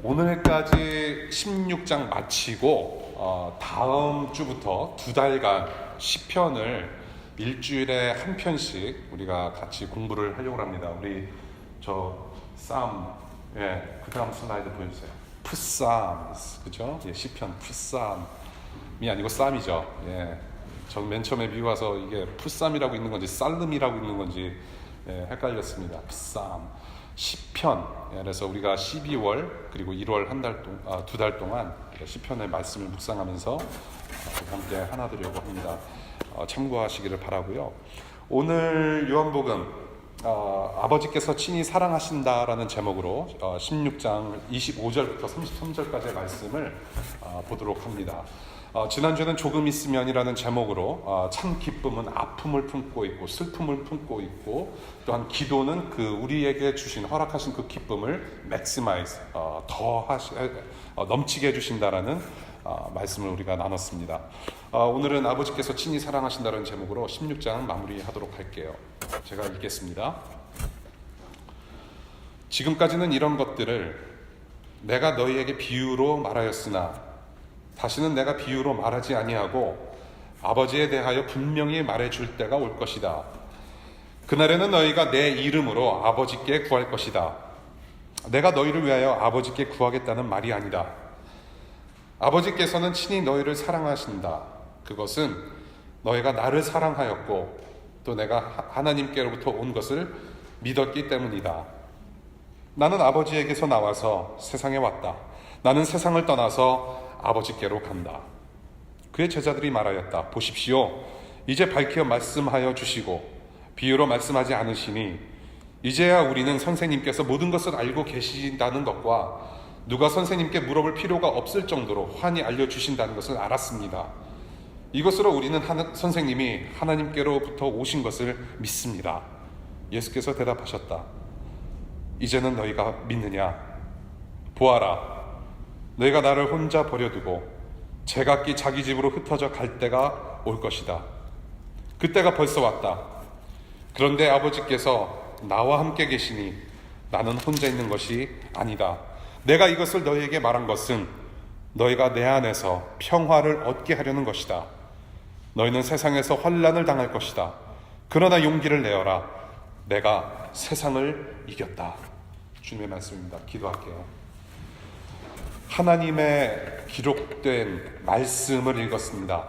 오늘까지 16장 마치고 다음 주부터 2달간 시편을 일주일에 한 편씩 우리가 같이 공부를 하려고 합니다. 우리 그 다음 슬라이드 보여주세요. 푸쌈, 그죠? 시편 푸쌈이 아니고 쌈이죠. 저 맨 처음에 미국 와서 이게 푸쌈이라고 있는 건지 살름이라고 있는 건지 헷갈렸습니다. 푸쌈. 시편. 그래서 우리가 12월 그리고 1월 2달 동안 시편의 말씀을 묵상하면서 함께 하나 되려고 합니다. 참고하시기를 바라고요. 오늘 요한복음 아버지께서 친히 사랑하신다라는 제목으로 16장 25절부터 33절까지의 말씀을 보도록 합니다. 지난주에는 조금 있으면이라는 제목으로 참 기쁨은 아픔을 품고 있고 슬픔을 품고 있고 또한 기도는 우리에게 주신 허락하신 그 기쁨을 맥시마이즈 넘치게 해주신다라는 말씀을 우리가 나눴습니다. 오늘은 아버지께서 친히 사랑하신다는 제목으로 16장 마무리하도록 할게요. 제가 읽겠습니다. 지금까지는 이런 것들을 내가 너희에게 비유로 말하였으나 다시는 내가 비유로 말하지 아니하고 아버지에 대하여 분명히 말해줄 때가 올 것이다. 그날에는 너희가 내 이름으로 아버지께 구할 것이다. 내가 너희를 위하여 아버지께 구하겠다는 말이 아니다. 아버지께서는 친히 너희를 사랑하신다. 그것은 너희가 나를 사랑하였고 또 내가 하나님께로부터 온 것을 믿었기 때문이다. 나는 아버지에게서 나와서 세상에 왔다. 나는 세상을 떠나서 아버지께로 간다. 그의 제자들이 말하였다. 보십시오. 이제 밝혀 말씀하여 주시고 비유로 말씀하지 않으시니 이제야 우리는 선생님께서 모든 것을 알고 계신다는 것과 누가 선생님께 물어볼 필요가 없을 정도로 환히 알려주신다는 것을 알았습니다. 이것으로 우리는 선생님이 하나님께로부터 오신 것을 믿습니다. 예수께서 대답하셨다. 이제는 너희가 믿느냐? 보아라. 너희가 나를 혼자 버려두고 제각기 자기 집으로 흩어져 갈 때가 올 것이다. 그때가 벌써 왔다. 그런데 아버지께서 나와 함께 계시니 나는 혼자 있는 것이 아니다. 내가 이것을 너희에게 말한 것은 너희가 내 안에서 평화를 얻게 하려는 것이다. 너희는 세상에서 환난을 당할 것이다. 그러나 용기를 내어라. 내가 세상을 이겼다. 주님의 말씀입니다. 기도할게요. 하나님의 기록된 말씀을 읽었습니다.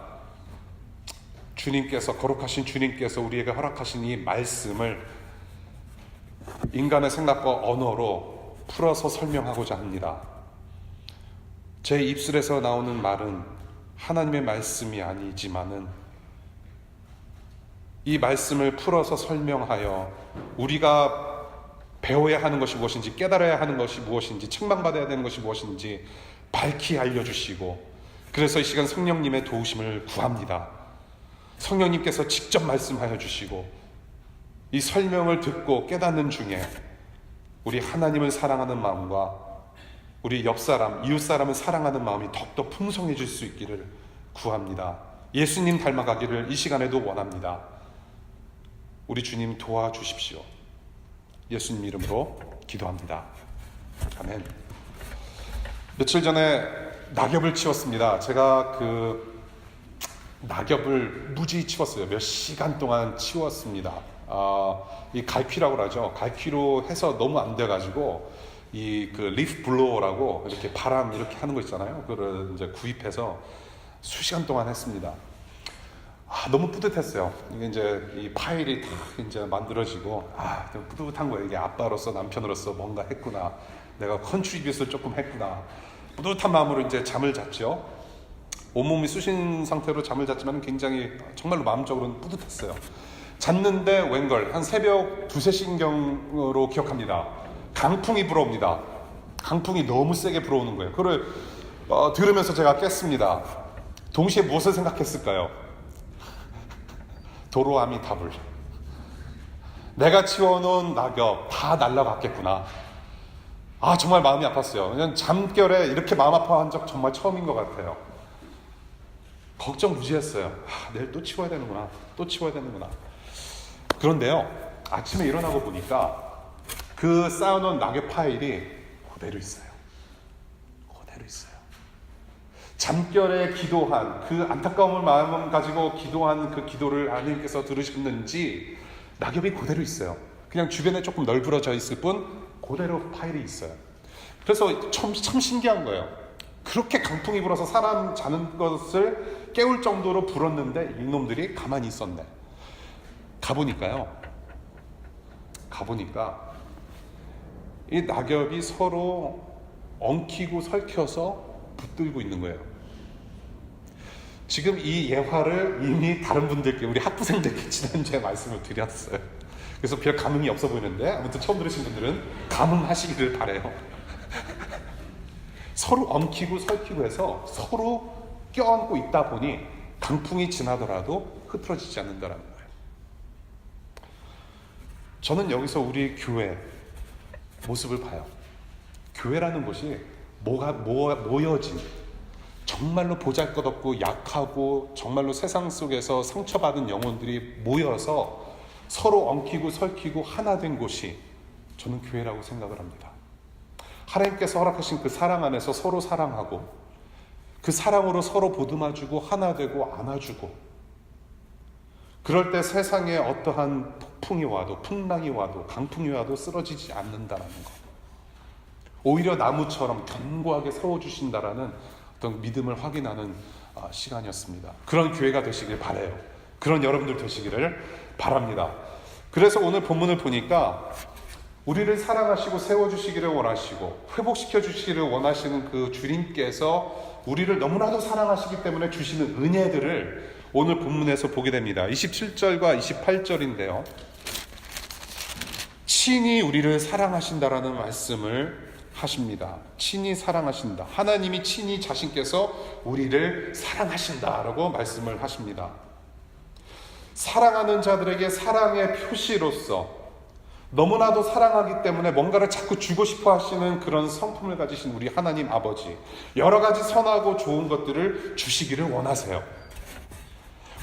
거룩하신 주님께서 우리에게 허락하신 이 말씀을 인간의 생각과 언어로 풀어서 설명하고자 합니다. 제 입술에서 나오는 말은 하나님의 말씀이 아니지만은 이 말씀을 풀어서 설명하여 우리가 배워야 하는 것이 무엇인지, 깨달아야 하는 것이 무엇인지, 책망받아야 되는 것이 무엇인지 밝히 알려주시고, 그래서 이 시간 성령님의 도우심을 구합니다. 성령님께서 직접 말씀하여 주시고 이 설명을 듣고 깨닫는 중에 우리 하나님을 사랑하는 마음과 우리 옆사람, 이웃사람을 사랑하는 마음이 더욱더 풍성해질 수 있기를 구합니다. 예수님 닮아가기를 이 시간에도 원합니다. 우리 주님 도와주십시오. 예수님 이름으로 기도합니다. 아멘. 며칠 전에 낙엽을 치웠습니다. 제가 낙엽을 무지히 치웠어요. 몇 시간 동안 치웠습니다. 이 갈퀴라고 그러죠. 갈퀴로 해서 너무 안 돼가지고 리프 블로어라고 이렇게 바람 이렇게 하는 거 있잖아요. 그걸 이제 구입해서 수시간 동안 했습니다. 너무 뿌듯했어요. 이게 이제 이 파일이 다 이제 만들어지고 좀 뿌듯한 거예요. 이게 아빠로서 남편으로서 뭔가 했구나. 내가 컨트리뷰트를 조금 했구나. 뿌듯한 마음으로 이제 잠을 잤죠. 온몸이 쑤신 상태로 잠을 잤지만 굉장히 정말로 마음적으로는 뿌듯했어요. 잤는데 웬걸 한 새벽 2, 3시경으로 기억합니다. 강풍이 불어옵니다. 강풍이 너무 세게 불어오는 거예요. 그걸 들으면서 제가 깼습니다. 동시에 무엇을 생각했을까요? 도로아미타불. 내가 치워놓은 낙엽 다 날아갔겠구나. 정말 마음이 아팠어요. 그냥 잠결에 이렇게 마음 아파한 적 정말 처음인 것 같아요. 걱정 무지했어요. 내일 또 치워야 되는구나. 또 치워야 되는구나. 그런데요, 아침에 일어나고 보니까 그 쌓아놓은 낙엽 파일이 그대로 있어요. 그대로 있어요. 잠결에 기도한 그 안타까움을 마음 가지고 기도한 그 기도를 하나님께서 들으셨는지 낙엽이 그대로 있어요. 그냥 주변에 조금 널브러져 있을 뿐 그대로 파일이 있어요. 그래서 참 신기한 거예요. 그렇게 강풍이 불어서 사람 자는 것을 깨울 정도로 불었는데 이놈들이 가만히 있었네. 가보니까 이 낙엽이 서로 엉키고 설켜서 붙들고 있는 거예요. 지금 이 예화를 이미 다른 분들께, 우리 학부생들께 지난주에 말씀을 드렸어요. 그래서 별 감흥이 없어 보이는데 아무튼 처음 들으신 분들은 감흥하시기를 바라요. 서로 엉키고 설키고 해서 서로 껴안고 있다 보니 강풍이 지나더라도 흐트러지지 않는다는 거예요. 저는 여기서 우리 교회 모습을 봐요. 교회라는 곳이 모여진, 정말로 보잘것없고 약하고 정말로 세상 속에서 상처받은 영혼들이 모여서 서로 엉키고 설키고 하나 된 곳이 저는 교회라고 생각을 합니다. 하나님께서 허락하신 그 사랑 안에서 서로 사랑하고 그 사랑으로 서로 보듬어주고 하나 되고 안아주고, 그럴 때 세상에 어떠한 폭풍이 와도 풍랑이 와도 강풍이 와도 쓰러지지 않는다라는 것, 오히려 나무처럼 견고하게 세워주신다라는 어떤 믿음을 확인하는 시간이었습니다. 그런 교회가 되시길 바라요. 그런 여러분들 되시기를 바랍니다. 그래서 오늘 본문을 보니까 우리를 사랑하시고 세워주시기를 원하시고 회복시켜 주시기를 원하시는 그 주님께서 우리를 너무나도 사랑하시기 때문에 주시는 은혜들을 오늘 본문에서 보게 됩니다. 27절과 28절인데요. 친히 우리를 사랑하신다라는 말씀을 하십니다. 친히 사랑하신다. 하나님이 친히 자신께서 우리를 사랑하신다라고 말씀을 하십니다. 사랑하는 자들에게 사랑의 표시로서 너무나도 사랑하기 때문에 뭔가를 자꾸 주고 싶어 하시는 그런 성품을 가지신 우리 하나님 아버지, 여러 가지 선하고 좋은 것들을 주시기를 원하세요.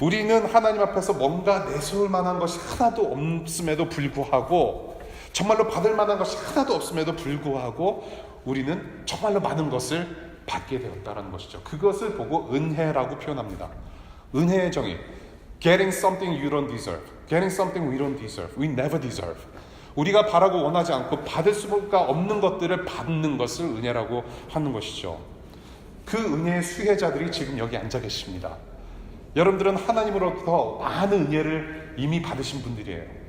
우리는 하나님 앞에서 뭔가 내세울 만한 것이 하나도 없음에도 불구하고, 정말로 받을 만한 것이 하나도 없음에도 불구하고 우리는 정말로 많은 것을 받게 되었다는 것이죠. 그것을 보고 은혜라고 표현합니다. 은혜의 정의, getting something you don't deserve, getting something we don't deserve, we never deserve. 우리가 바라고 원하지 않고 받을 수가 없는 것들을 받는 것을 은혜라고 하는 것이죠. 그 은혜의 수혜자들이 지금 여기 앉아 계십니다. 여러분들은 하나님으로부터 많은 은혜를 이미 받으신 분들이에요.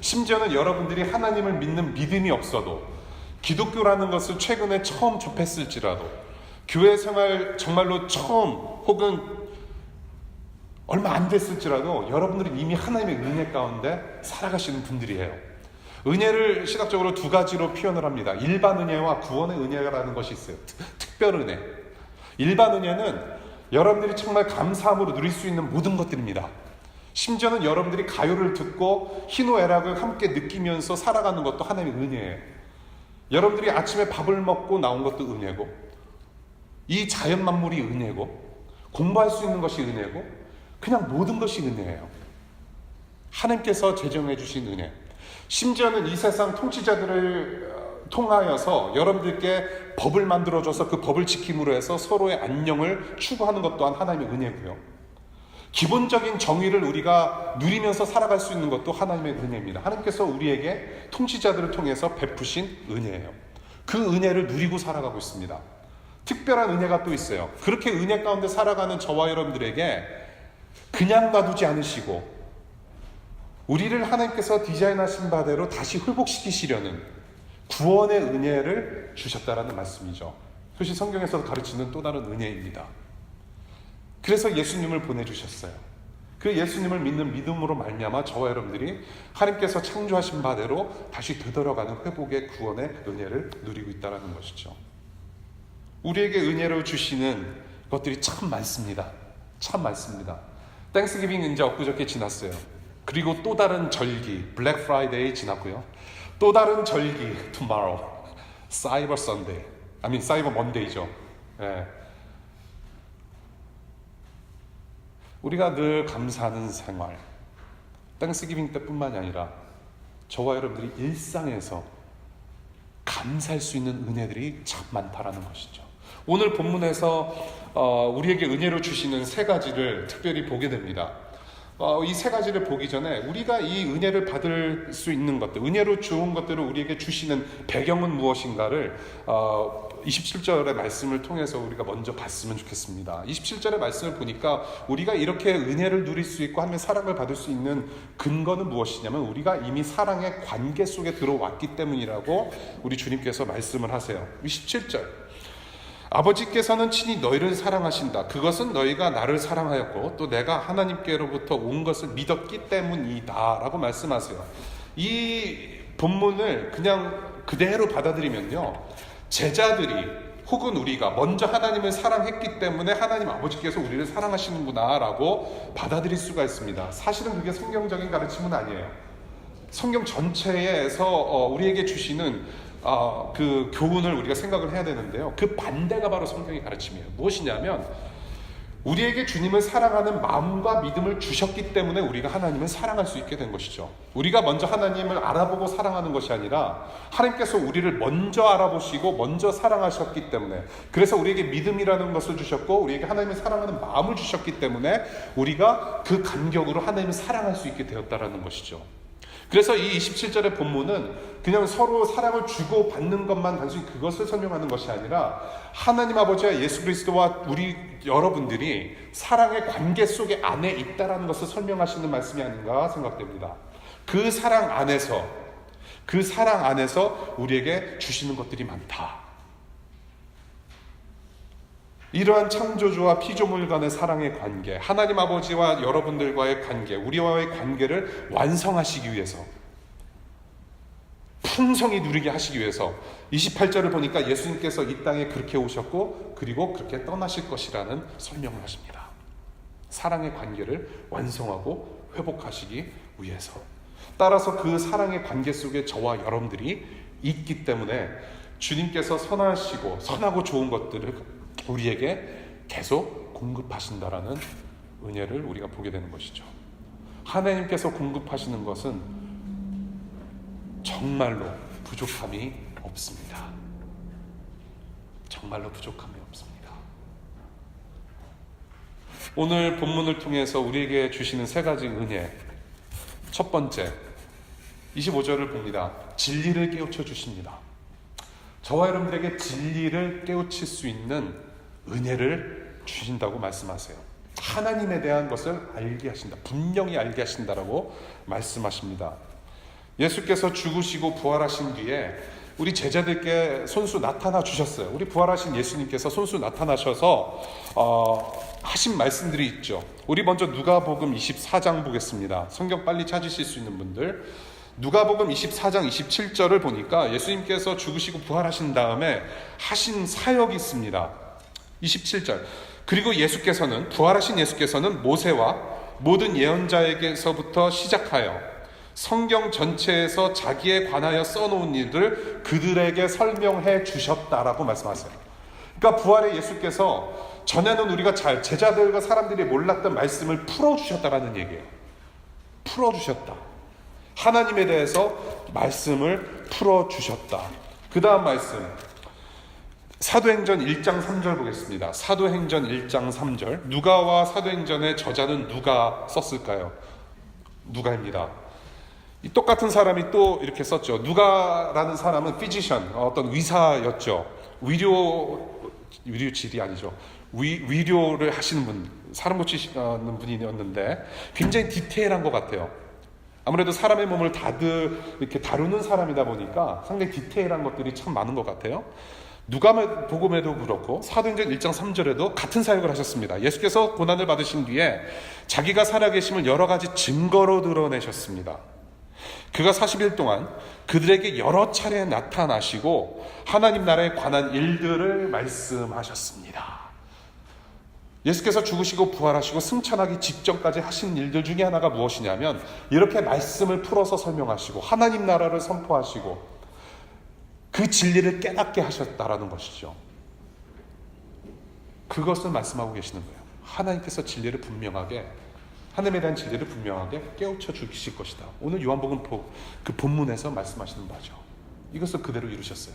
심지어는 여러분들이 하나님을 믿는 믿음이 없어도, 기독교라는 것을 최근에 처음 접했을지라도, 교회 생활 정말로 처음 혹은 얼마 안 됐을지라도 여러분들은 이미 하나님의 은혜 가운데 살아가시는 분들이에요. 은혜를 시각적으로 두 가지로 표현을 합니다. 일반 은혜와 구원의 은혜라는 것이 있어요. 특별 은혜. 일반 은혜는 여러분들이 정말 감사함으로 누릴 수 있는 모든 것들입니다. 심지어는 여러분들이 가요를 듣고 희노애락을 함께 느끼면서 살아가는 것도 하나님의 은혜예요. 여러분들이 아침에 밥을 먹고 나온 것도 은혜고, 이 자연 만물이 은혜고, 공부할 수 있는 것이 은혜고, 그냥 모든 것이 은혜예요. 하나님께서 제정해 주신 은혜. 심지어는 이 세상 통치자들을 통하여서 여러분들께 법을 만들어줘서 그 법을 지킴으로 해서 서로의 안녕을 추구하는 것 또한 하나님의 은혜고요. 기본적인 정의를 우리가 누리면서 살아갈 수 있는 것도 하나님의 은혜입니다. 하나님께서 우리에게 통치자들을 통해서 베푸신 은혜예요. 그 은혜를 누리고 살아가고 있습니다. 특별한 은혜가 또 있어요. 그렇게 은혜 가운데 살아가는 저와 여러분들에게 그냥 놔두지 않으시고 우리를 하나님께서 디자인하신 바대로 다시 회복시키시려는 구원의 은혜를 주셨다라는 말씀이죠. 그것이 성경에서 가르치는 또 다른 은혜입니다. 그래서 예수님을 보내주셨어요. 그 예수님을 믿는 믿음으로 말미암아 저와 여러분들이 하나님께서 창조하신 바대로 다시 되돌아가는 회복의 구원의 은혜를 누리고 있다는 것이죠. 우리에게 은혜를 주시는 것들이 참 많습니다. 참 많습니다. 땡스기빙 이제 엊그저께 지났어요. 그리고 또 다른 절기, 블랙 프라이데이 지났고요. 또 다른 절기, tomorrow, 사이버 선데이, 사이버 먼데이죠. 예. 우리가 늘 감사하는 생활, 땡스기빙 때뿐만이 아니라 저와 여러분들이 일상에서 감사할 수 있는 은혜들이 참 많다라는 것이죠. 오늘 본문에서 우리에게 은혜로 주시는 세 가지를 특별히 보게 됩니다. 이 세 가지를 보기 전에 우리가 이 은혜를 받을 수 있는 것들, 은혜로 좋은 것들을 우리에게 주시는 배경은 무엇인가를 27절의 말씀을 통해서 우리가 먼저 봤으면 좋겠습니다. 27절의 말씀을 보니까 우리가 이렇게 은혜를 누릴 수 있고 하며 사랑을 받을 수 있는 근거는 무엇이냐면 우리가 이미 사랑의 관계 속에 들어왔기 때문이라고 우리 주님께서 말씀을 하세요. 27절, 아버지께서는 친히 너희를 사랑하신다. 그것은 너희가 나를 사랑하였고 또 내가 하나님께로부터 온 것을 믿었기 때문이다 라고 말씀하세요. 이 본문을 그냥 그대로 받아들이면요, 제자들이 혹은 우리가 먼저 하나님을 사랑했기 때문에 하나님 아버지께서 우리를 사랑하시는구나 라고 받아들일 수가 있습니다. 사실은 그게 성경적인 가르침은 아니에요. 성경 전체에서 우리에게 주시는 그 교훈을 우리가 생각을 해야 되는데요, 그 반대가 바로 성경의 가르침이에요. 무엇이냐면 우리에게 주님을 사랑하는 마음과 믿음을 주셨기 때문에 우리가 하나님을 사랑할 수 있게 된 것이죠. 우리가 먼저 하나님을 알아보고 사랑하는 것이 아니라 하나님께서 우리를 먼저 알아보시고 먼저 사랑하셨기 때문에, 그래서 우리에게 믿음이라는 것을 주셨고 우리에게 하나님을 사랑하는 마음을 주셨기 때문에 우리가 그 간격으로 하나님을 사랑할 수 있게 되었다라는 것이죠. 그래서 이 27절의 본문은 그냥 서로 사랑을 주고 받는 것만 단순히 그것을 설명하는 것이 아니라 하나님 아버지와 예수 그리스도와 우리 여러분들이 사랑의 관계 속에 안에 있다라는 것을 설명하시는 말씀이 아닌가 생각됩니다. 그 사랑 안에서 우리에게 주시는 것들이 많다. 이러한 창조주와 피조물 간의 사랑의 관계, 하나님 아버지와 여러분들과의 관계, 우리와의 관계를 완성하시기 위해서, 풍성히 누리게 하시기 위해서 28절을 보니까 예수님께서 이 땅에 그렇게 오셨고 그리고 그렇게 떠나실 것이라는 설명을 하십니다. 사랑의 관계를 완성하고 회복하시기 위해서. 따라서 그 사랑의 관계 속에 저와 여러분들이 있기 때문에 주님께서 선하고 좋은 것들을 우리에게 계속 공급하신다라는 은혜를 우리가 보게 되는 것이죠. 하나님께서 공급하시는 것은 정말로 부족함이 없습니다. 정말로 부족함이 없습니다. 오늘 본문을 통해서 우리에게 주시는 세 가지 은혜, 첫 번째 25절을 봅니다. 진리를 깨우쳐 주십니다. 저와 여러분들에게 진리를 깨우칠 수 있는 은혜를 주신다고 말씀하세요. 하나님에 대한 것을 알게 하신다, 분명히 알게 하신다라고 말씀하십니다. 예수께서 죽으시고 부활하신 뒤에 우리 제자들께 손수 나타나 주셨어요. 우리 부활하신 예수님께서 손수 나타나셔서 하신 말씀들이 있죠. 우리 먼저 누가복음 24장 보겠습니다. 성경 빨리 찾으실 수 있는 분들, 누가복음 24장 27절을 보니까 예수님께서 죽으시고 부활하신 다음에 하신 사역이 있습니다. 27절, 그리고 부활하신 예수께서는 모세와 모든 예언자에게서부터 시작하여 성경 전체에서 자기에 관하여 써놓은 일을 그들에게 설명해 주셨다라고 말씀하세요. 그러니까 부활의 예수께서 전에는 우리가 제자들과 사람들이 몰랐던 말씀을 풀어주셨다라는 얘기예요. 풀어주셨다. 하나님에 대해서 말씀을 풀어주셨다. 그 다음 말씀, 사도행전 1장 3절 보겠습니다. 사도행전 1장 3절, 누가와 사도행전의 저자는 누가 썼을까요? 누가입니다. 이 똑같은 사람이 또 이렇게 썼죠. 누가라는 사람은 피지션, 어떤 의사였죠. 위료질이 아니죠. 위료를 하시는 분, 사람 고치시는 분이었는데 굉장히 디테일한 것 같아요. 아무래도 사람의 몸을 이렇게 다루는 사람이다 보니까 상당히 디테일한 것들이 참 많은 것 같아요. 누가복음에도 그렇고 사도행전 1장 3절에도 같은 사역을 하셨습니다. 예수께서 고난을 받으신 뒤에 자기가 살아계심을 여러 가지 증거로 드러내셨습니다. 그가 40일 동안 그들에게 여러 차례 나타나시고 하나님 나라에 관한 일들을 말씀하셨습니다. 예수께서 죽으시고 부활하시고 승천하기 직전까지 하신 일들 중에 하나가 무엇이냐면 이렇게 말씀을 풀어서 설명하시고 하나님 나라를 선포하시고 그 진리를 깨닫게 하셨다라는 것이죠. 그것을 말씀하고 계시는 거예요. 하나님께서 하나님에 대한 진리를 분명하게 깨우쳐 주실 것이다. 오늘 요한복음 그 본문에서 말씀하시는 바죠. 이것을 그대로 이루셨어요.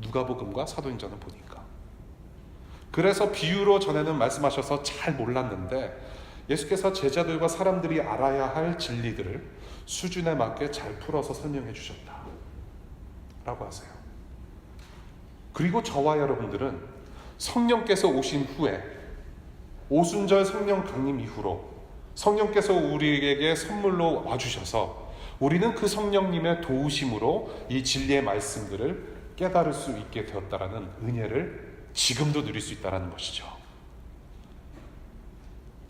누가복음과 사도행전을 보니까. 그래서 비유로 전에는 말씀하셔서 잘 몰랐는데 예수께서 제자들과 사람들이 알아야 할 진리들을 수준에 맞게 잘 풀어서 설명해 주셨다라고 하세요. 그리고 저와 여러분들은 성령께서 오신 후에 오순절 성령 강림 이후로 성령께서 우리에게 선물로 와주셔서 우리는 그 성령님의 도우심으로 이 진리의 말씀들을 깨달을 수 있게 되었다라는 은혜를 지금도 누릴 수 있다는 것이죠.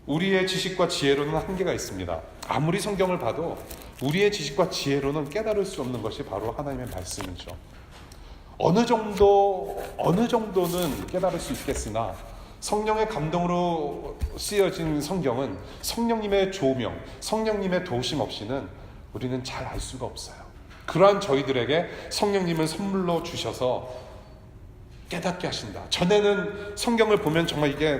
우리의 지식과 지혜로는 한계가 있습니다. 아무리 성경을 봐도 우리의 지식과 지혜로는 깨달을 수 없는 것이 바로 하나님의 말씀이죠. 어느 정도는 깨달을 수 있겠으나 성령의 감동으로 쓰여진 성경은 성령님의 조명, 성령님의 도우심 없이는 우리는 잘 알 수가 없어요. 그러한 저희들에게 성령님을 선물로 주셔서 깨닫게 하신다. 전에는 성경을 보면 정말 이게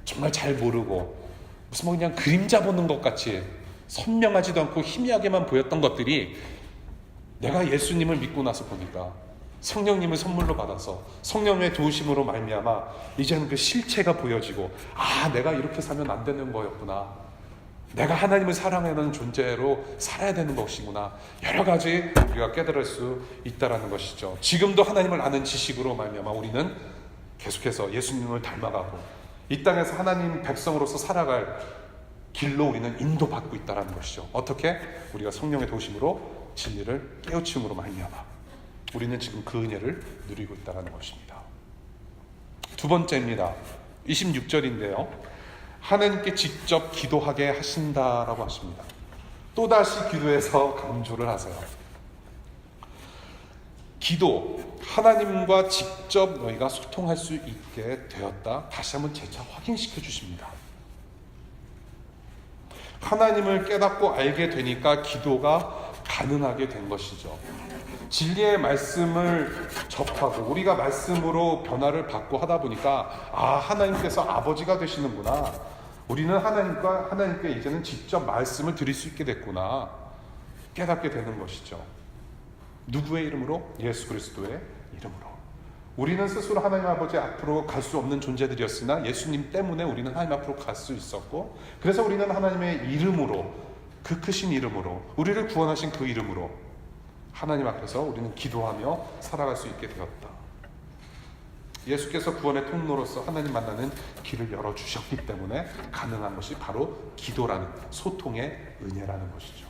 정말 잘 모르고 무슨 그냥 그림자 보는 것 같이 선명하지도 않고 희미하게만 보였던 것들이 내가 예수님을 믿고 나서 보니까 성령님을 선물로 받아서 성령의 도우심으로 말미암아 이제는 그 실체가 보여지고 내가 이렇게 살면 안 되는 거였구나. 내가 하나님을 사랑하는 존재로 살아야 되는 것이구나. 여러 가지 우리가 깨달을 수 있다는 것이죠. 지금도 하나님을 아는 지식으로 말미암아 우리는 계속해서 예수님을 닮아가고 이 땅에서 하나님 백성으로서 살아갈 길로 우리는 인도받고 있다는 것이죠. 어떻게? 우리가 성령의 도우심으로 진리를 깨우침으로 말미암아 우리는 지금 그 은혜를 누리고 있다는 것입니다. 두 번째입니다. 26절인데요. 하나님께 직접 기도하게 하신다라고 하십니다. 또다시 기도해서 강조를 하세요. 기도, 하나님과 직접 너희가 소통할 수 있게 되었다. 다시 한번 재차 확인시켜 주십니다. 하나님을 깨닫고 알게 되니까 기도가 가능하게 된 것이죠. 진리의 말씀을 접하고 우리가 말씀으로 변화를 받고 하다 보니까 하나님께서 아버지가 되시는구나. 우리는 하나님께 이제는 직접 말씀을 드릴 수 있게 됐구나. 깨닫게 되는 것이죠. 누구의 이름으로? 예수 그리스도의 이름으로. 우리는 스스로 하나님 아버지 앞으로 갈 수 없는 존재들이었으나 예수님 때문에 우리는 하나님 앞으로 갈 수 있었고, 그래서 우리는 하나님의 이름으로, 그 크신 이름으로, 우리를 구원하신 그 이름으로 하나님 앞에서 우리는 기도하며 살아갈 수 있게 되었다. 예수께서 구원의 통로로서 하나님 만나는 길을 열어주셨기 때문에 가능한 것이 바로 기도라는 소통의 은혜라는 것이죠.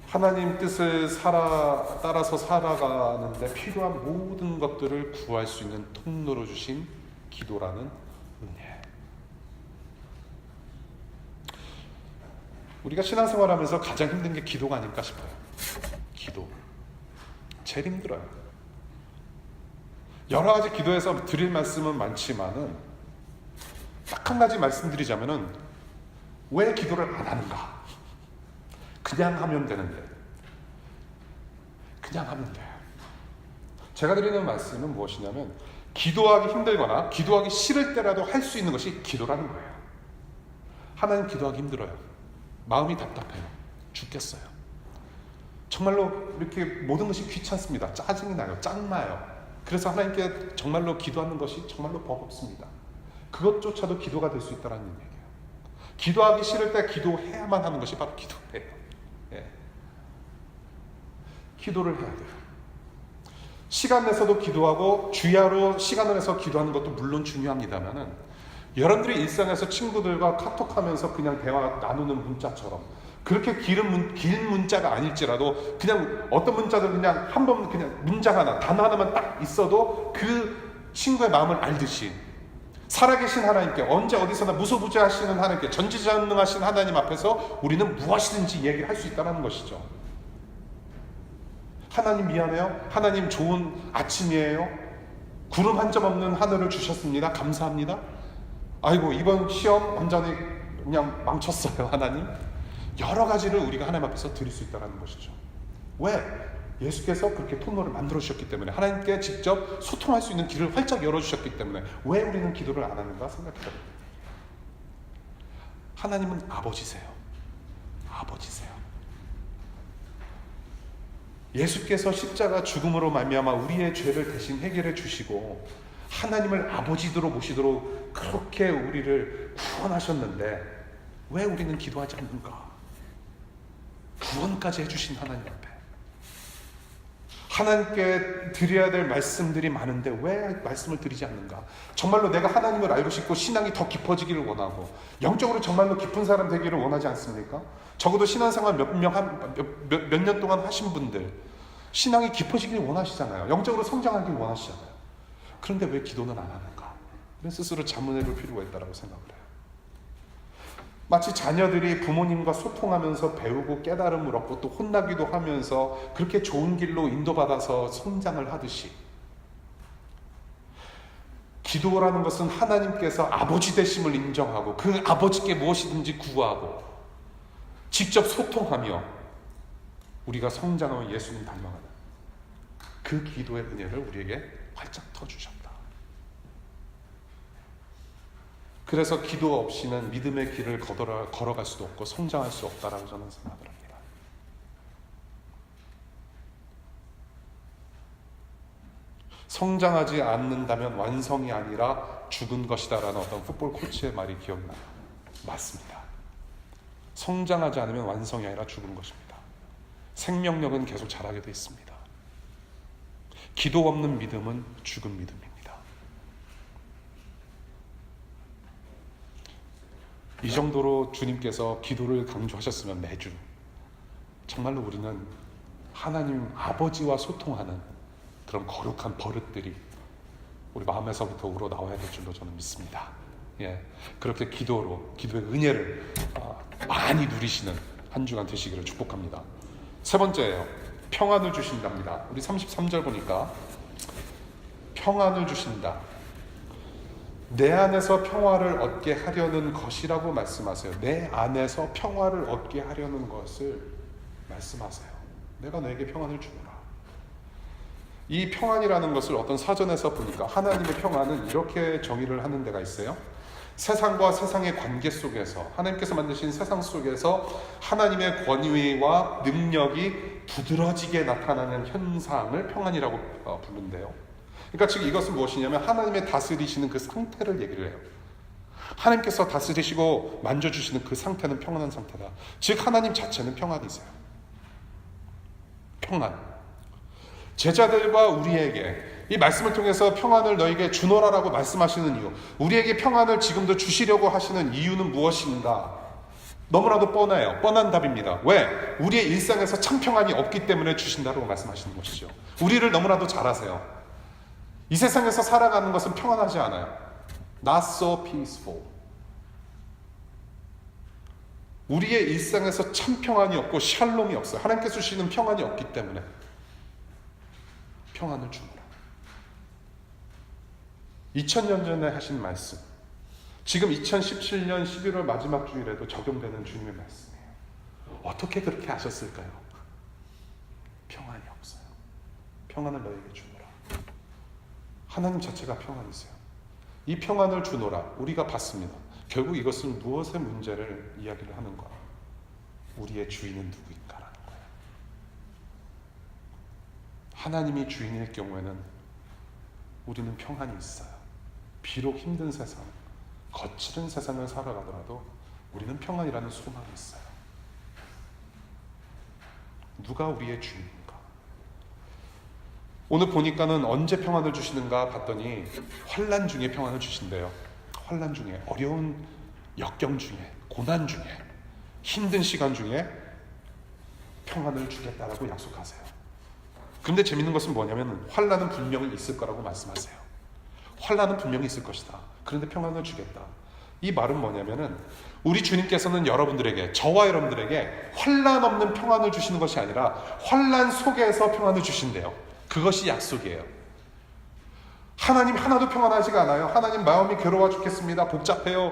하나님 뜻을 따라서 살아가는데 필요한 모든 것들을 구할 수 있는 통로로 주신 기도라는 은혜. 우리가 신앙생활하면서 가장 힘든 게 기도가 아닐까 싶어요. 기도. 제일 힘들어요. 여러 가지 기도에서 드릴 말씀은 많지만은 딱 한 가지 말씀드리자면은 왜 기도를 안 하는가? 그냥 하면 되는데. 그냥 하면 돼요. 제가 드리는 말씀은 무엇이냐면 기도하기 힘들거나 기도하기 싫을 때라도 할 수 있는 것이 기도라는 거예요. 하나님 기도하기 힘들어요. 마음이 답답해요. 죽겠어요. 정말로 이렇게 모든 것이 귀찮습니다. 짜증이 나요. 짱나요. 그래서 하나님께 정말로 기도하는 것이 정말로 버겁습니다. 그것조차도 기도가 될 수 있다는 얘기예요. 기도하기 싫을 때 기도해야만 하는 것이 바로 기도예요. 예. 기도를 해야 돼요. 시간 내서도 기도하고 주야로 시간을 내서 기도하는 것도 물론 중요합니다만은 여러분들이 일상에서 친구들과 카톡하면서 그냥 대화 나누는 문자처럼 그렇게 긴 문자가 아닐지라도 그냥 어떤 문자들 그냥 한 번 그냥 문장 하나 단어 하나만 딱 있어도 그 친구의 마음을 알듯이 살아계신 하나님께 언제 어디서나 무소부재하시는 하나님께 전지전능하신 하나님 앞에서 우리는 무엇이든지 얘기를 할 수 있다는 것이죠. 하나님 미안해요. 하나님 좋은 아침이에요. 구름 한 점 없는 하늘을 주셨습니다. 감사합니다. 아이고 이번 시험 완전히 그냥 망쳤어요. 하나님. 여러 가지를 우리가 하나님 앞에서 드릴 수 있다는 것이죠. 왜? 예수께서 그렇게 통로를 만들어 주셨기 때문에 하나님께 직접 소통할 수 있는 길을 활짝 열어주셨기 때문에 왜 우리는 기도를 안 하는가 생각해봅니다. 하나님은 아버지세요. 아버지세요. 예수께서 십자가 죽음으로 말미암아 우리의 죄를 대신 해결해 주시고 하나님을 아버지로 모시도록 그렇게 우리를 구원하셨는데 왜 우리는 기도하지 않는가? 구원까지 해주신 하나님 앞에 하나님께 드려야 될 말씀들이 많은데 왜 말씀을 드리지 않는가? 정말로 내가 하나님을 알고 싶고 신앙이 더 깊어지기를 원하고 영적으로 정말로 깊은 사람 되기를 원하지 않습니까? 적어도 신앙생활 몇 년 동안 하신 분들 신앙이 깊어지길 원하시잖아요. 영적으로 성장하길 원하시잖아요. 그런데 왜 기도는 안 하는가? 스스로 자문해 볼 필요가 있다고 생각을 해요. 마치 자녀들이 부모님과 소통하면서 배우고 깨달음을 얻고 또 혼나기도 하면서 그렇게 좋은 길로 인도받아서 성장을 하듯이 기도라는 것은 하나님께서 아버지 되심을 인정하고 그 아버지께 무엇이든지 구하고 직접 소통하며 우리가 성장하며 예수님 닮아가는 그 기도의 은혜를 우리에게 활짝 터주셨다. 그래서 기도 없이는 믿음의 길을 걸어갈 수도 없고 성장할 수 없다라고 저는 생각을 합니다. 성장하지 않는다면 완성이 아니라 죽은 것이다라는 어떤 풋볼 코치의 말이 기억나요. 맞습니다. 성장하지 않으면 완성이 아니라 죽은 것입니다. 생명력은 계속 자라게 돼 있습니다. 기도 없는 믿음은 죽은 믿음입니다. 이 정도로 주님께서 기도를 강조하셨으면 매주 정말로 우리는 하나님 아버지와 소통하는 그런 거룩한 버릇들이 우리 마음에서부터 우러나와야 될 줄로 저는 믿습니다. 그렇게 기도의 은혜를 많이 누리시는 한 주간 되시기를 축복합니다. 세 번째예요. 평안을 주신답니다. 우리 33절 보니까 평안을 주신다. 내 안에서 평화를 얻게 하려는 것이라고 말씀하세요. 내 안에서 평화를 얻게 하려는 것을 말씀하세요. 내가 너에게 평안을 주노라. 이 평안이라는 것을 어떤 사전에서 보니까 하나님의 평안은 이렇게 정의를 하는 데가 있어요. 세상과 세상의 관계 속에서 하나님께서 만드신 세상 속에서 하나님의 권위와 능력이 두드러지게 나타나는 현상을 평안이라고 부른대요. 그러니까 지금 이것은 무엇이냐면 하나님의 다스리시는 그 상태를 얘기를 해요. 하나님께서 다스리시고 만져주시는 그 상태는 평안한 상태다. 즉 하나님 자체는 평안이세요. 평안. 제자들과 우리에게 이 말씀을 통해서 평안을 너에게 주노라라고 말씀하시는 이유, 우리에게 평안을 지금도 주시려고 하시는 이유는 무엇인가? 너무나도 뻔해요. 뻔한 답입니다. 왜? 우리의 일상에서 참 평안이 없기 때문에 주신다고 말씀하시는 것이죠. 우리를 너무나도 잘 아세요. 이 세상에서 살아가는 것은 평안하지 않아요. Not so peaceful. 우리의 일상에서 참 평안이 없고 샬롬이 없어요. 하나님께서 주시는 평안이 없기 때문에 평안을 주노라. 2000년 전에 하신 말씀, 지금 2017년 11월 마지막 주일에도 적용되는 주님의 말씀이에요. 어떻게 그렇게 하셨을까요? 평안이 없어요. 평안을 너에게 주노라. 하나님 자체가 평안이세요. 이 평안을 주노라. 우리가 받습니다. 결국 이것은 무엇의 문제를 이야기를 하는가? 우리의 주인은 누구인가라는 거예요. 하나님이 주인일 경우에는 우리는 평안이 있어요. 비록 힘든 세상, 거칠은 세상을 살아가더라도 우리는 평안이라는 소망이 있어요. 누가 우리의 주인인가? 오늘 보니까는 언제 평안을 주시는가 봤더니 환난 중에 평안을 주신대요. 환난 중에, 어려운 역경 중에, 고난 중에, 힘든 시간 중에 평안을 주겠다라고 약속하세요. 그런데 재밌는 것은 뭐냐면 환난은 분명히 있을 거라고 말씀하세요. 환난은 분명히 있을 것이다. 그런데 평안을 주겠다. 이 말은 뭐냐면은 우리 주님께서는 여러분들에게, 저와 여러분들에게 환난 없는 평안을 주시는 것이 아니라 환난 속에서 평안을 주신대요. 그것이 약속이에요. 하나님 하나도 평안하지가 않아요. 하나님 마음이 괴로워 죽겠습니다. 복잡해요.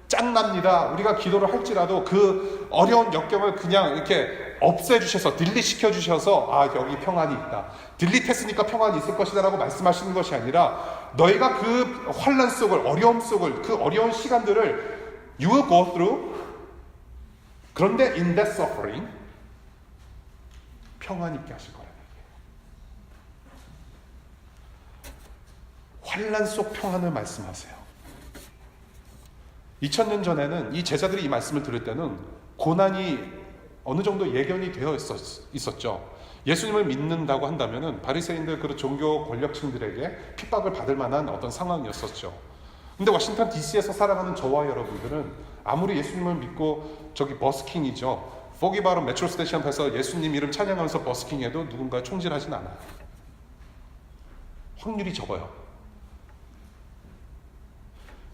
짱납니다. 우리가 기도를 할지라도 그 어려운 역경을 그냥 이렇게 없애주셔서, 딜리시켜주셔서 여기 평안이 있다. 딜리트했으니까 평안이 있을 것이다 라고 말씀하시는 것이 아니라 너희가 그 환난 속을, 어려움 속을, 그 어려운 시간들을 You will go through. 그런데 in that suffering 평안 있게 하실 거라는 얘기예요. 환난 속 평안을 말씀하세요. 2000년 전에는 이 제자들이 이 말씀을 들을 때는 고난이 어느 정도 예견이 되어 있었죠. 예수님을 믿는다고 한다면 바리새인들 그런 종교 권력층들에게 핍박을 받을 만한 어떤 상황이었었죠. 근데 워싱턴 DC에서 살아가는 저와 여러분들은 아무리 예수님을 믿고 저기 버스킹이죠. 포기바로 메트로 스테이션 앞에서 예수님 이름 찬양하면서 버스킹해도 누군가 총질하진 않아요. 확률이 적어요.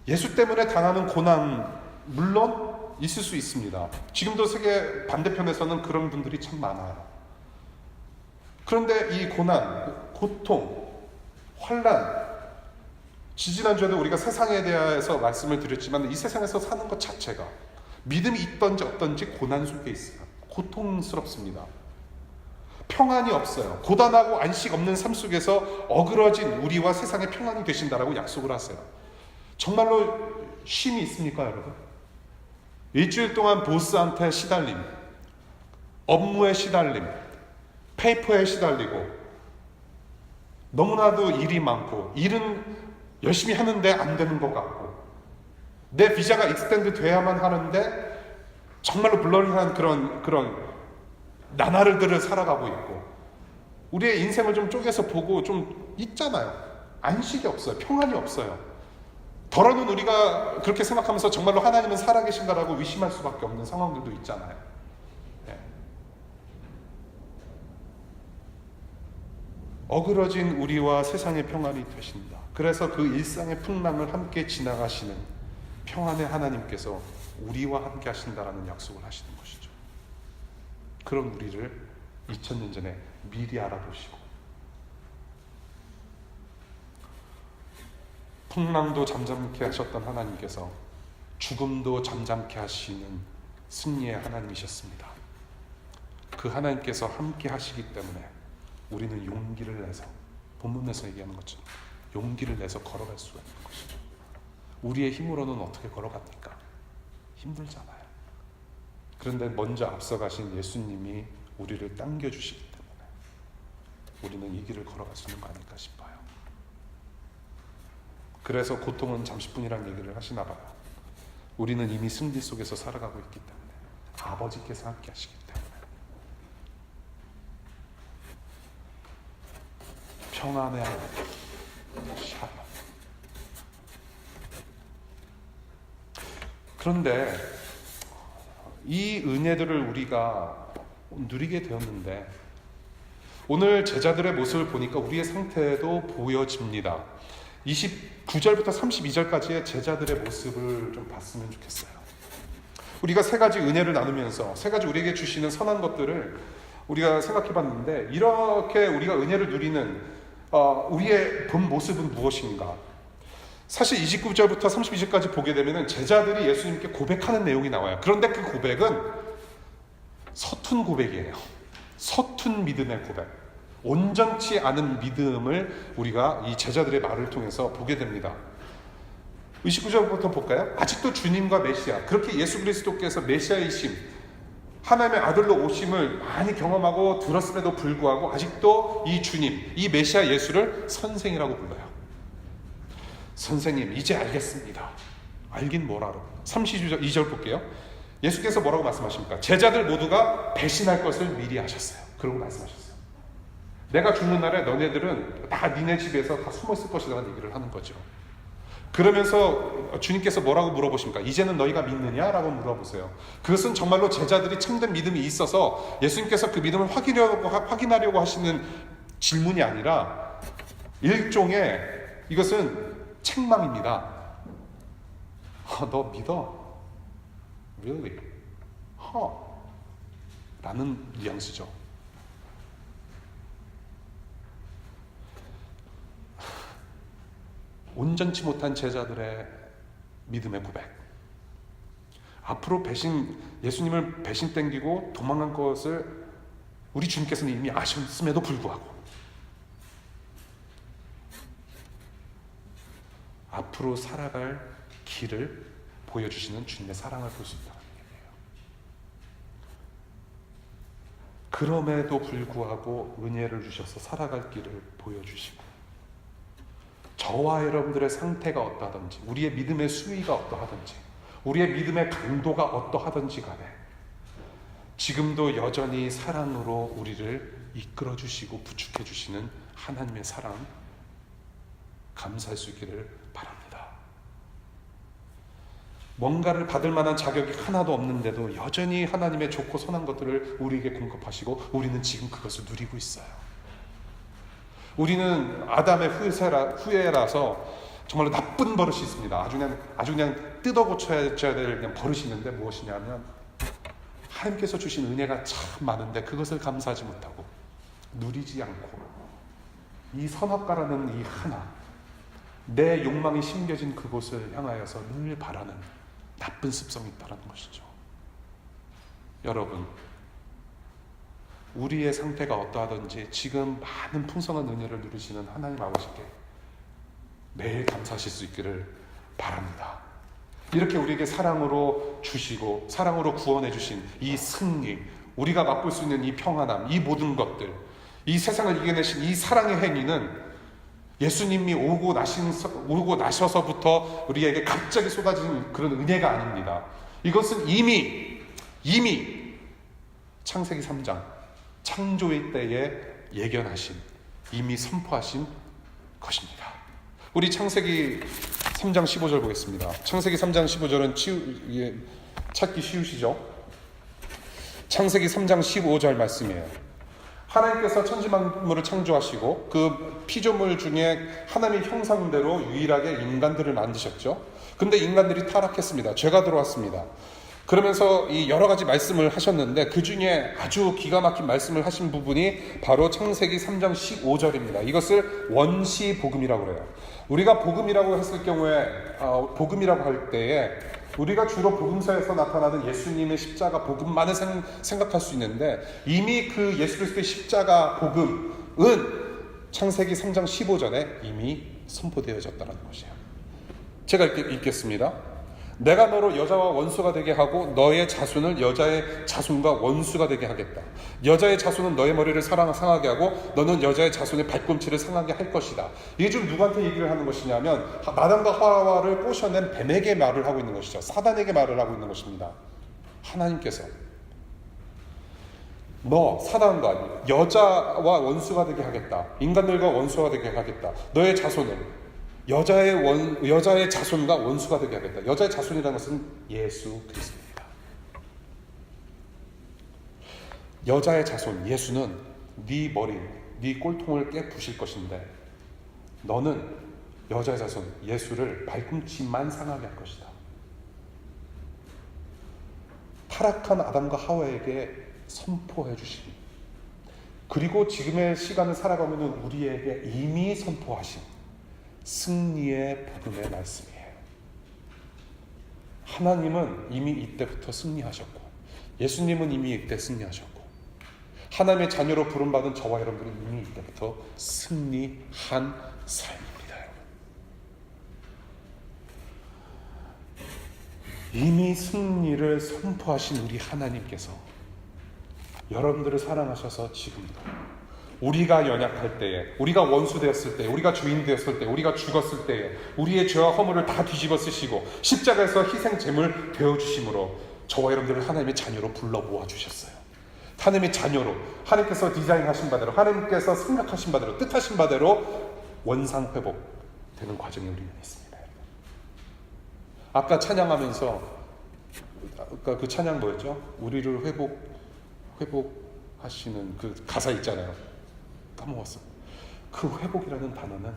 예수 때문에 당하는 고난 물론 있을 수 있습니다. 지금도 세계 반대편에서는 그런 분들이 참 많아요. 그런데 이 고난, 고통, 환난, 지지난주에도 우리가 세상에 대해서 말씀을 드렸지만 이 세상에서 사는 것 자체가 믿음이 있던지 없던지 고난 속에 있어요. 고통스럽습니다. 평안이 없어요. 고단하고 안식 없는 삶 속에서 어그러진 우리와 세상의 평안이 되신다라고 약속을 하세요. 정말로 쉼이 있습니까, 여러분? 일주일 동안 보스한테 시달림, 업무에 시달림, 페이퍼에 시달리고 너무나도 일이 많고 일은 열심히 하는데 안 되는 것 같고 내 비자가 익스텐드 돼야만 하는데 정말로 블러리한 그런 나날들을 살아가고 있고 우리의 인생을 좀 쪼개서 보고 좀 있잖아요. 안식이 없어요. 평안이 없어요. 더러는 우리가 그렇게 생각하면서 정말로 하나님은 살아계신가라고 의심할 수밖에 없는 상황들도 있잖아요. 네. 어그러진 우리와 세상의 평안이 되신다. 그래서 그 일상의 풍랑을 함께 지나가시는 평안의 하나님께서 우리와 함께 하신다라는 약속을 하시는 것이죠. 그런 우리를 2000년 전에 미리 알아보시고 풍랑도 잠잠케 하셨던 하나님께서 죽음도 잠잠케 하시는 승리의 하나님이셨습니다. 그 하나님께서 함께 하시기 때문에 우리는 용기를 내서 본문에서 얘기하는 것처럼 용기를 내서 걸어갈 수가 있는 것이죠. 우리의 힘으로는 어떻게 걸어갑니까? 힘들잖아요. 그런데 먼저 앞서가신 예수님이 우리를 당겨주시기 때문에 우리는 이 길을 걸어갈 수 있는 거 아닐까 싶어요. 그래서 고통은 잠시뿐이라는 얘기를 하시나 봐요. 우리는 이미 승리 속에서 살아가고 있기 때문에 아버지께서 함께 하시기 때문에 평안의 하나님 샬롬. 그런데 이 은혜들을 우리가 누리게 되었는데 오늘 제자들의 모습을 보니까 우리의 상태도 보여집니다. 29절부터 32절까지의 제자들의 모습을 좀 봤으면 좋겠어요. 우리가 세 가지 은혜를 나누면서 세 가지 우리에게 주시는 선한 것들을 우리가 생각해 봤는데 이렇게 우리가 은혜를 누리는 우리의 본 모습은 무엇인가? 사실 29절부터 32절까지 보게 되면 제자들이 예수님께 고백하는 내용이 나와요. 그런데 그 고백은 서툰 고백이에요. 서툰 믿음의 고백. 온전치 않은 믿음을 우리가 이 제자들의 말을 통해서 보게 됩니다. 29절부터 볼까요? 아직도 주님과 메시아, 그렇게 예수 그리스도께서 메시아이심, 하나님의 아들로 오심을 많이 경험하고 들었음에도 불구하고 아직도 이 주님, 이 메시아 예수를 선생이라고 불러요. 선생님, 이제 알겠습니다. 알긴 뭐라로. 32절 볼게요. 예수께서 뭐라고 말씀하십니까? 제자들 모두가 배신할 것을 미리 아셨어요. 그러고 말씀하셨어요. 내가 죽는 날에 너네들은 다 니네 집에서 다 숨어 있을 것이라는 얘기를 하는 거죠. 그러면서 주님께서 뭐라고 물어보십니까? 이제는 너희가 믿느냐라고 물어보세요. 그것은 정말로 제자들이 참된 믿음이 있어서 예수님께서 그 믿음을 확인하려고 하시는 질문이 아니라 일종의 이것은 책망입니다. 너 믿어? Really? 라는 뉘앙스죠. 온전치 못한 제자들의 믿음의 고백. 앞으로 예수님을 배신 땡기고 도망간 것을 우리 주님께서는 이미 아셨음에도 불구하고 앞으로 살아갈 길을 보여주시는 주님의 사랑을 볼 수 있다는 얘기예요. 그럼에도 불구하고 은혜를 주셔서 살아갈 길을 보여주시고 저와 여러분들의 상태가 어떠하든지, 우리의 믿음의 수위가 어떠하든지, 우리의 믿음의 강도가 어떠하든지 간에 지금도 여전히 사랑으로 우리를 이끌어 주시고 부축해 주시는 하나님의 사랑 감사할 수 있기를 바랍니다. 뭔가를 받을 만한 자격이 하나도 없는데도 여전히 하나님의 좋고 선한 것들을 우리에게 공급하시고 우리는 지금 그것을 누리고 있어요. 우리는 아담의 후예라서 정말로 나쁜 버릇이 있습니다. 아주 그냥 뜯어 고쳐야 될 그냥 버릇이 있는데 무엇이냐면 하나님께서 주신 은혜가 참 많은데 그것을 감사하지 못하고 누리지 않고 이 선악과라는 이 하나, 내 욕망이 심겨진 그곳을 향하여서 늘 바라는 나쁜 습성이 있다는 것이죠. 여러분, 우리의 상태가 어떠하든지 지금 많은 풍성한 은혜를 누리시는 하나님 아버지께 매일 감사하실 수 있기를 바랍니다. 이렇게 우리에게 사랑으로 주시고 사랑으로 구원해 주신 이 승리, 우리가 맛볼 수 있는 이 평안함, 이 모든 것들, 이 세상을 이겨내신 이 사랑의 행위는 예수님이 오고 나셔서부터 우리에게 갑자기 쏟아진 그런 은혜가 아닙니다. 이것은 이미 창세기 3장 창조의 때에 예견하신, 이미 선포하신 것입니다. 우리 창세기 3장 15절 보겠습니다. 창세기 3장 15절은 찾기 쉬우시죠? 창세기 3장 15절 말씀이에요. 하나님께서 천지만물을 창조하시고 그 피조물 중에 하나님의 형상대로 유일하게 인간들을 만드셨죠. 근데 인간들이 타락했습니다. 죄가 들어왔습니다. 그러면서 이 여러 가지 말씀을 하셨는데 그 중에 아주 기가 막힌 말씀을 하신 부분이 바로 창세기 3장 15절입니다. 이것을 원시복음이라고 그래요. 우리가 복음이라고 했을 경우에 복음이라고 할 때에 우리가 주로 복음서에서 나타나는 예수님의 십자가 복음만을 생각할 수 있는데 이미 그 예수 그리스도의 십자가 복음은 창세기 3장 15절에 이미 선포되어졌다는 것이에요. 제가 읽겠습니다. 내가 너로 여자와 원수가 되게 하고 너의 자손을 여자의 자손과 원수가 되게 하겠다. 여자의 자손은 너의 머리를 상하게 하고 너는 여자의 자손의 발꿈치를 상하게 할 것이다. 이게 지금 누구한테 얘기를 하는 것이냐면 아담과 하와를 꼬셔낸 뱀에게 말을 하고 있는 것이죠. 사단에게 말을 하고 있는 것입니다. 하나님께서 너 사단과 여자와 원수가 되게 하겠다. 인간들과 원수가 되게 하겠다. 너의 자손을 여자의 자손과 원수가 되게 하겠다. 여자의 자손이라는 것은 예수 그리스도입니다. 여자의 자손 예수는 네 머리, 네 꼴통을 깨부실 것인데 너는 여자의 자손 예수를 발꿈치만 상하게 할 것이다. 타락한 아담과 하와에게 선포해 주신, 그리고 지금의 시간을 살아가면 우리에게 이미 선포하신 승리의 복음의 말씀이에요. 하나님은 이미 이때부터 승리하셨고 예수님은 이미 이때 승리하셨고 하나님의 자녀로 부름받은 저와 여러분들은 이미 이때부터 승리한 삶입니다. 이미 승리를 선포하신 우리 하나님께서 여러분들을 사랑하셔서 지금도 우리가 연약할 때에, 우리가 원수 되었을 때, 우리가 주인 되었을 때, 우리가 죽었을 때에 우리의 죄와 허물을 다 뒤집어 쓰시고 십자가에서 희생 제물 되어 주심으로 저와 여러분들을 하나님의 자녀로 불러 모아 주셨어요. 하나님의 자녀로, 하나님께서 디자인하신 바대로, 하나님께서 생각하신 바대로, 뜻하신 바대로 원상 회복되는 과정이 우리는 있습니다. 아까 찬양하면서 그 찬양 뭐였죠? 우리를 회복하시는 그 가사 있잖아요. 까먹었어. 그 회복이라는 단어는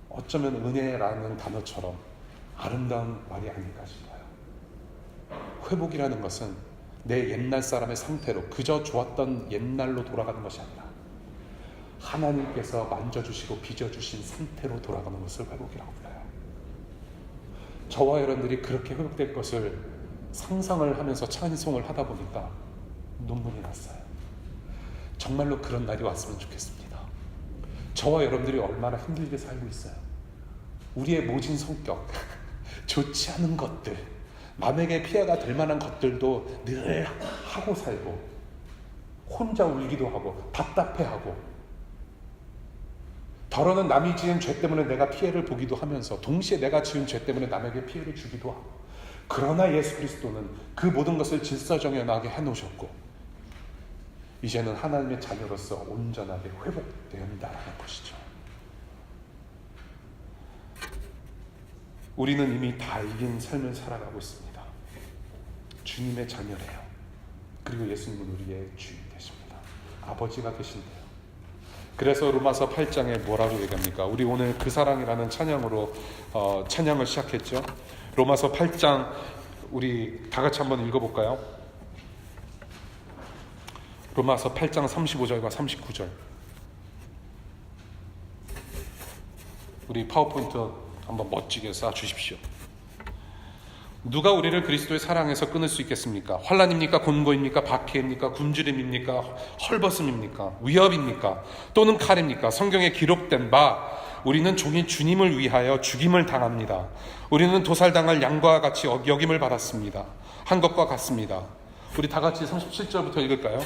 어쩌면 은혜라는 단어처럼 아름다운 말이 아닐까 싶어요. 회복이라는 것은 내 옛날 사람의 상태로 그저 좋았던 옛날로 돌아가는 것이 아니라 하나님께서 만져주시고 빚어주신 상태로 돌아가는 것을 회복이라고 불러요. 저와 여러분들이 그렇게 회복될 것을 상상을 하면서 찬송을 하다 보니까 눈물이 났어요. 정말로 그런 날이 왔으면 좋겠습니다. 저와 여러분들이 얼마나 힘들게 살고 있어요. 우리의 모진 성격, 좋지 않은 것들, 남에게 피해가 될 만한 것들도 늘 하고 살고 혼자 울기도 하고 답답해하고 더러는 남이 지은 죄 때문에 내가 피해를 보기도 하면서 동시에 내가 지은 죄 때문에 남에게 피해를 주기도 하고, 그러나 예수 그리스도는 그 모든 것을 질서정연하게 해놓으셨고 이제는 하나님의 자녀로서 온전하게 회복되었다라는 것이죠. 우리는 이미 다 이긴 삶을 살아가고 있습니다. 주님의 자녀래요. 그리고 예수님은 우리의 주인 되십니다. 아버지가 되신대요. 그래서 로마서 8장에 뭐라고 얘기합니까? 우리 오늘 그 사랑이라는 찬양으로 찬양을 시작했죠. 로마서 8장 우리 다 같이 한번 읽어볼까요? 로마서 8장 35절과 39절. 우리 파워포인트 한번 멋지게 쏴주십시오. 누가 우리를 그리스도의 사랑에서 끊을 수 있겠습니까? 환난입니까? 곤고입니까? 박해입니까? 굶주림입니까? 헐벗음입니까? 위협입니까? 또는 칼입니까? 성경에 기록된 바 우리는 종일 주님을 위하여 죽임을 당합니다. 우리는 도살당할 양과 같이 여김을 받았습니다. 한 것과 같습니다. 우리 다 같이 37절부터 읽을까요?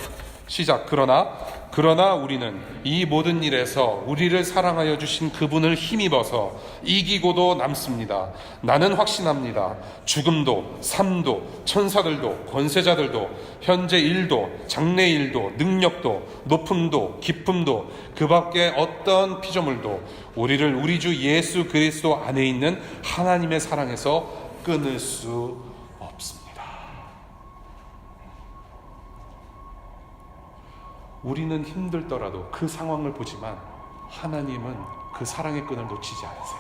시작. 그러나 우리는 이 모든 일에서 우리를 사랑하여 주신 그분을 힘입어서 이기고도 남습니다. 나는 확신합니다. 죽음도 삶도 천사들도 권세자들도 현재 일도 장래 일도 능력도 높음도 깊음도 그 밖에 어떤 피조물도 우리를 우리 주 예수 그리스도 안에 있는 하나님의 사랑에서 끊을 수 없습니다. 우리는 힘들더라도 그 상황을 보지만 하나님은 그 사랑의 끈을 놓치지 않으세요.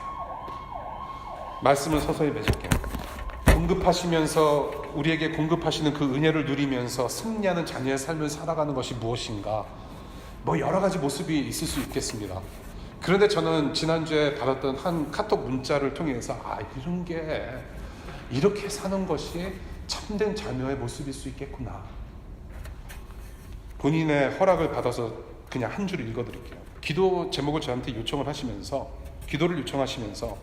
말씀을 서서히 맺을게요. 공급하시면서 우리에게 공급하시는 그 은혜를 누리면서 승리하는 자녀의 삶을 살아가는 것이 무엇인가? 여러 가지 모습이 있을 수 있겠습니다. 그런데 저는 지난주에 받았던 한 카톡 문자를 통해서 이런 게 이렇게 사는 것이 참된 자녀의 모습일 수 있겠구나. 본인의 허락을 받아서 그냥 한 줄 읽어드릴게요. 기도 제목을 저한테 기도를 요청하시면서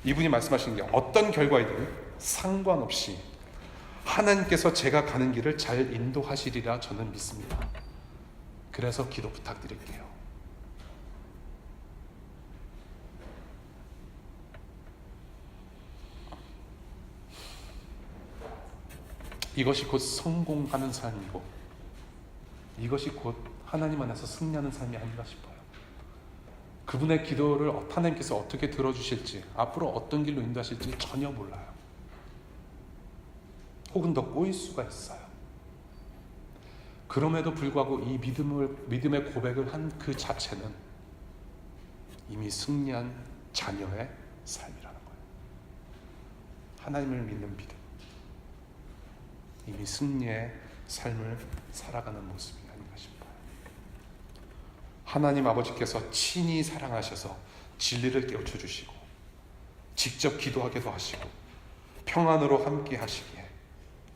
이분이 말씀하시는 게 어떤 결과이든 상관없이 하나님께서 제가 가는 길을 잘 인도하시리라 저는 믿습니다. 그래서 기도 부탁드릴게요. 이것이 곧 성공하는 삶이고 이것이 곧 하나님 안에서 승리하는 삶이 아닌가 싶어요. 그분의 기도를 하나님께서 어떻게 들어주실지, 앞으로 어떤 길로 인도하실지 전혀 몰라요. 혹은 더 꼬일 수가 있어요. 그럼에도 불구하고 이 믿음의 고백을 한 그 자체는 이미 승리한 자녀의 삶이라는 거예요. 하나님을 믿는 믿음, 이미 승리의 삶을 살아가는 모습이 아닌가 싶어요. 하나님 아버지께서 친히 사랑하셔서 진리를 깨우쳐 주시고 직접 기도하게도 하시고 평안으로 함께 하시기에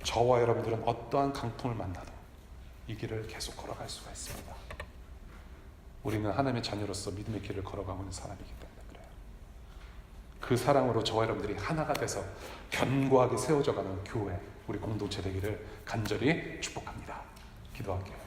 저와 여러분들은 어떠한 강풍을 만나도 이 길을 계속 걸어갈 수가 있습니다. 우리는 하나님의 자녀로서 믿음의 길을 걸어가고 있는 사람이기 때문에 그래요. 그 사랑으로 저와 여러분들이 하나가 돼서 견고하게 세워져가는 교회, 우리 공동체 되기를 간절히 축복합니다. 기도할게요.